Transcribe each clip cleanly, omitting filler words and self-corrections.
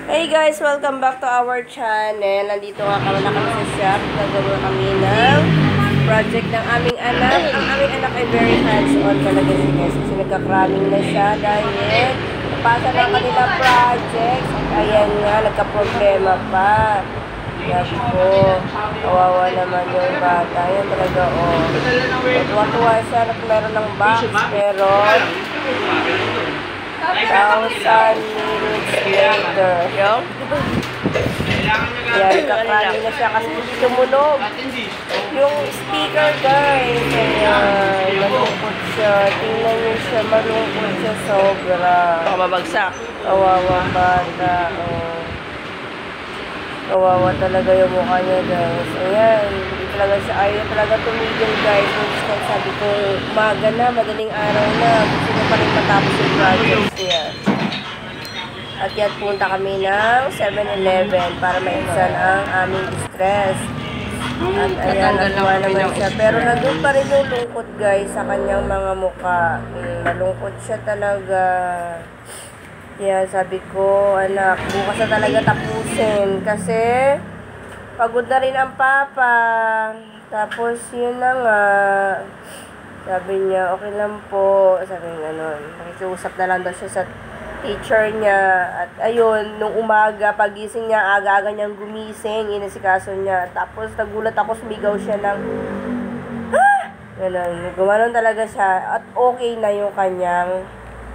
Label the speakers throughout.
Speaker 1: Hey guys, welcome back to our channel. Nandito nga kami na kami sa shop. Nagagawa kami ng project ng aming anak. Ang aming anak ay very hands-on talaga siya guys. Kasi nagka-cramming na siya dahil napasa na kanilang project. Ayan nga, nagka-problema pa. Sabi ko, kawawa naman yung bata. Yan talaga, oh. Tuwa-tuwa siya na meron ng box, pero 1,000 minutes later. Yan, kakrani na siya kasi tumunog. Yung speaker, guys. Ayan, malungkot siya. Tingnan niyo siya, malungkot siya sobra.
Speaker 2: Baka mabagsak.
Speaker 1: Kawawang bata, oh. Kawawa talaga yung mukha niya, guys. Ayan, hindi talaga siya ayaw talaga tumigil, guys. Kaya sabi ko, umaga na, madaling araw na. Gusto niya pa rin matapos yung projects niya. At yan, punta kami ng 7-Eleven para maisan ang aming distress. At ayan, natuwa naman siya. Pero nandun pa rin yung lungkot, guys, sa kanyang mga mukha. Malungkot siya talaga. Kaya sabi ko, anak, bukas na talaga tapusin. Kasi, pagod na rin ang papa. Tapos, yun na nga. Sabi niya, okay lang po. Sabi niya, nakikiusap na lang daw siya sa teacher niya. At ayun, nung umaga, pagising niya, aga-aga niyang gumising. Inasikaso niya. Tapos, nagulat ako, sumigaw siya ng, ganun. Gumanon talaga siya. At okay na yung kanyang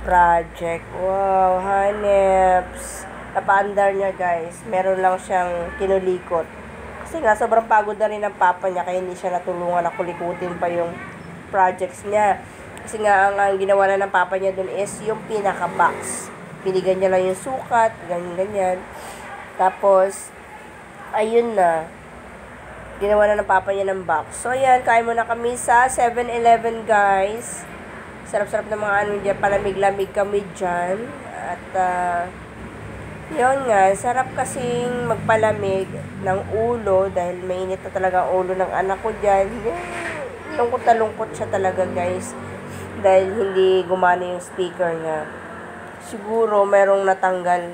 Speaker 1: project. Wow, haneps. Napaandar niya, guys. Meron lang siyang kinulikot. Kasi nga, sobrang pagod na rin ng papa niya, kaya hindi siya natulungan na kulikutin pa yung projects niya. Kasi nga, ang ginawa na ng papa niya dun is yung pinaka-box. Binigyan niya lang yung sukat, ganyan-ganyan. Tapos, ayun na. Ginawa na ng papa niya ng box. So, ayan, kain muna kami sa 7-Eleven, guys. Sarap-sarap ng mga ano dyan, palamig-lamig kami dyan. At, yun nga, sarap kasing magpalamig ng ulo dahil mainit na talaga ang ulo ng anak ko dyan. Lungkot na lungkot siya talaga, guys. Dahil hindi gumana yung speaker niya. Siguro, merong natanggal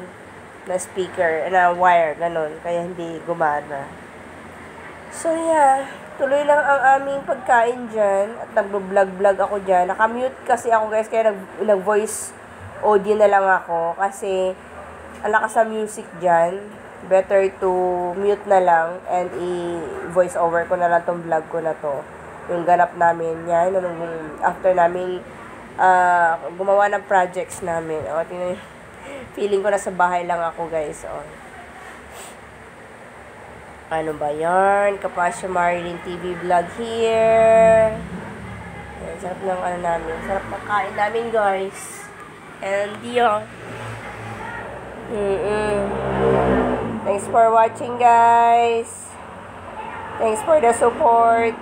Speaker 1: na speaker, na wire, ganun. Kaya hindi gumana. So, yeah. Tuloy lang ang aming pagkain dyan. At nag-vlog-vlog ako dyan. Nakamute kasi ako, guys. Kaya nag-voice audio na lang ako. Kasi ang lakas sa music dyan. Better to mute na lang. And i-voice over ko na lang tong vlog ko na to. Yung ganap namin yan. After namin gumawa ng projects namin. O, tingnan, feeling ko na sa bahay lang ako, guys. O. Ano ba yan? Kapasya Marilyn TV vlog here. Ayan, sarap ng ano namin. Sarap ng kain namin, guys. And yun. Thanks for watching, guys. Thanks for the support.